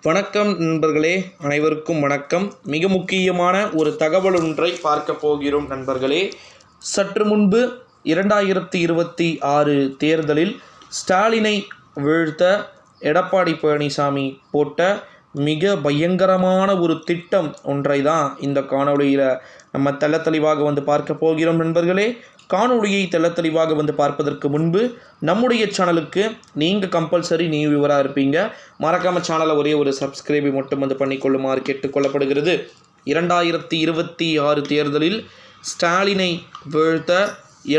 வணக்கம் நண்பர்களே, அனைவருக்கும் வணக்கம். மிக முக்கியமான ஒரு தகவல் ஒன்றை பார்க்க போகிறோம் நண்பர்களே. சற்று முன்பு 2026 தேர்தலில் ஸ்டாலினை வீழ்த்த எடப்பாடி பழனிசாமி போட்ட மிக பயங்கரமான ஒரு திட்டம் ஒன்றை தான் இந்த காணொளியில் நம்ம தெளிவாக பார்க்க போகிறோம் நண்பர்களே. காணொளியை தெளிவாக பார்ப்பதற்கு முன்பு நம்முடைய சேனலுக்கு நீங்கள் கம்பல்சரி நியூ வியூவராக இருப்பீங்க. மறக்காமல் சேனலை ஒரே ஒரு சப்ஸ்கிரைபை மட்டும் பண்ணிக்கொள்ளுமாறு கேட்டுக்கொள்ளப்படுகிறது. 2026 தேர்தலில் ஸ்டாலினை வீழ்த்த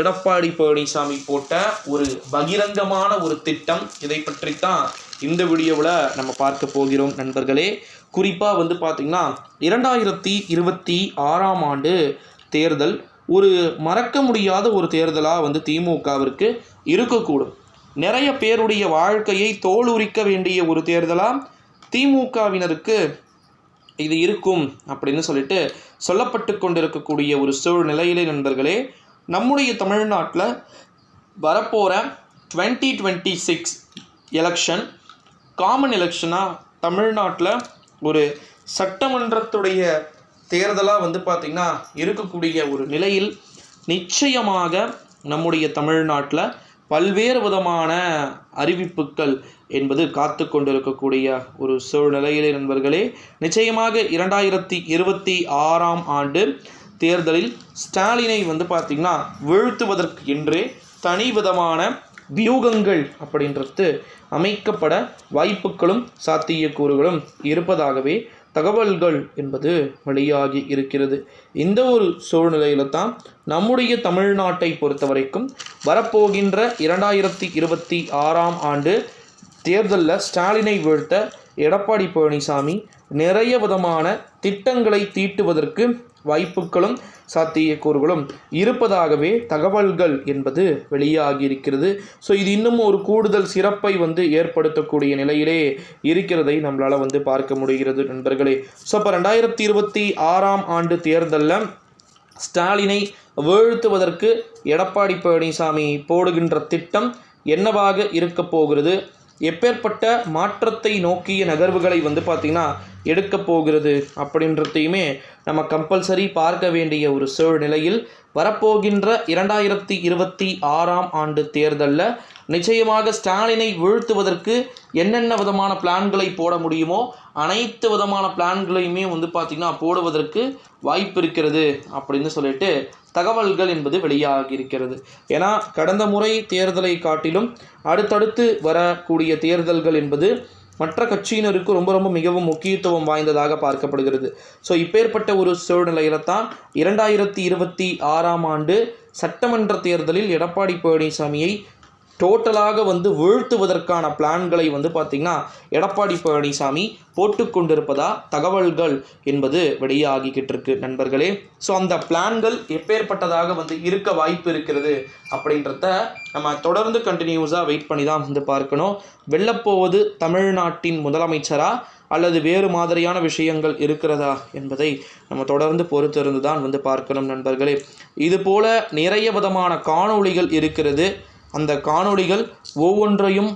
எடப்பாடி பழனிசாமி போட்ட ஒரு பகிரங்கமான ஒரு திட்டம். இதை பற்றித்தான் இந்த வீடியோவில் நம்ம பார்க்க போகிறோம் நண்பர்களே. குறிப்பாக பார்த்திங்கன்னா 2026 ஆண்டு தேர்தல் ஒரு மறக்க முடியாத ஒரு தேர்தலாக திமுகவிற்கு இருக்கக்கூடும். நிறைய பேருடைய வாழ்க்கையை தோலுரிக்க வேண்டிய ஒரு தேர்தலாக திமுகவினருக்கு இது இருக்கும் அப்படின்னு சொல்லிட்டு சொல்லப்பட்டு கொண்டிருக்கக்கூடிய ஒரு சூழ்நிலையிலே நண்பர்களே, நம்முடைய தமிழ்நாட்டில் வரப்போகிற 2026 எலெக்ஷன் காமன் எலெக்ஷனாக தமிழ்நாட்டில் ஒரு சட்டமன்றத்துடைய தேர்தலாக பார்த்திங்கன்னா இருக்கக்கூடிய ஒரு நிலையில் நிச்சயமாக நம்முடைய தமிழ்நாட்டில் பல்வேறு விதமான அறிவிப்புகள் என்பது காத்து கொண்டிருக்கக்கூடிய ஒரு சூழ்நிலையிலே நண்பர்களே, நிச்சயமாக 2026 ஆண்டு தேர்தலில் ஸ்டாலினை பார்த்திங்கன்னா வீழ்த்துவதற்கு என்றே தனி விதமான வியூகங்கள் அப்படின்றது அமைக்கப்பட வாய்ப்புகளும் சாத்தியக்கூறுகளும் இருப்பதாகவே தகவல்கள் என்பது வெளியாகி இருக்கிறது. இந்த ஒரு சூழ்நிலையில் தான் நம்முடைய தமிழ்நாட்டை பொறுத்த வரைக்கும் வரப்போகின்ற 2026 ஆண்டு தேர்தலில் ஸ்டாலினை வீழ்த்த எடப்பாடி பழனிசாமி நிறைய விதமான திட்டங்களை தீட்டுவதற்கு வாய்ப்புகளும் சாத்தியக்கூறுகளும் இருப்பதாகவே தகவல்கள் என்பது வெளியாகி இருக்கிறது. ஸோ இது இன்னும் ஒரு கூடுதல் சிறப்பை ஏற்படுத்தக்கூடிய நிலையிலே இருக்கிறதை நம்மளால் பார்க்க முடிகிறது நண்பர்களே. ஸோ இப்போ 2026 ஆண்டு தேர்தலில் ஸ்டாலினை வீழ்த்துவதற்கு எடப்பாடி பழனிசாமி போடுகின்ற திட்டம் என்னவாக இருக்க போகிறது, எப்பேற்பட்ட மாற்றத்தை நோக்கிய நகர்வுகளை பார்த்திங்கன்னா எடுக்க போகிறது அப்படின்றதையுமே நம்ம கம்பல்சரி பார்க்க வேண்டிய ஒரு சூழ்நிலையில் வரப்போகின்ற 2026 ஆண்டு தேர்தலில் நிச்சயமாக ஸ்டாலினை வீழ்த்துவதற்கு என்னென்ன விதமான பிளான்களை போட முடியுமோ அனைத்து விதமான பிளான்களையுமே பார்த்திங்கன்னா போடுவதற்கு வாய்ப்பு இருக்கிறது அப்படின்னு சொல்லிட்டு தகவல்கள் என்பது வெளியாகி இருக்கிறது. ஏன்னா கடந்த முறை தேர்தலை காட்டிலும் அடுத்தடுத்து வரக்கூடிய தேர்தல்கள் என்பது மற்ற கட்சியினருக்கு ரொம்ப மிகவும் முக்கியத்துவம் வாய்ந்ததாக பார்க்கப்படுகிறது. ஸோ இப்பேற்பட்ட ஒரு சூழ்நிலையில் தான் 2026 ஆண்டு சட்டமன்ற தேர்தலில் எடப்பாடி பழனிசாமியை டோட்டலாக வீழ்த்துவதற்கான பிளான்களை பார்த்திங்கன்னா எடப்பாடி பழனிசாமி போட்டுக்கொண்டிருப்பதா தகவல்கள் என்பது வெளியாகிக்கிட்டு இருக்கு நண்பர்களே. ஸோ அந்த பிளான்கள் எப்பேற்பட்டதாக இருக்க வாய்ப்பு இருக்கிறது அப்படின்றத நம்ம தொடர்ந்து கண்டினியூஸாக வெயிட் பண்ணி தான் பார்க்கணும். வெல்லப்போவது தமிழ்நாட்டின் முதலமைச்சரா அல்லது வேறு மாதிரியான விஷயங்கள் இருக்கிறதா என்பதை நம்ம தொடர்ந்து பொறுத்திருந்து தான் பார்க்கணும் நண்பர்களே. இதுபோல் நிறைய விதமான காணொளிகள் இருக்கிறது. அந்த காணொளிகள் ஒவ்வொன்றையும்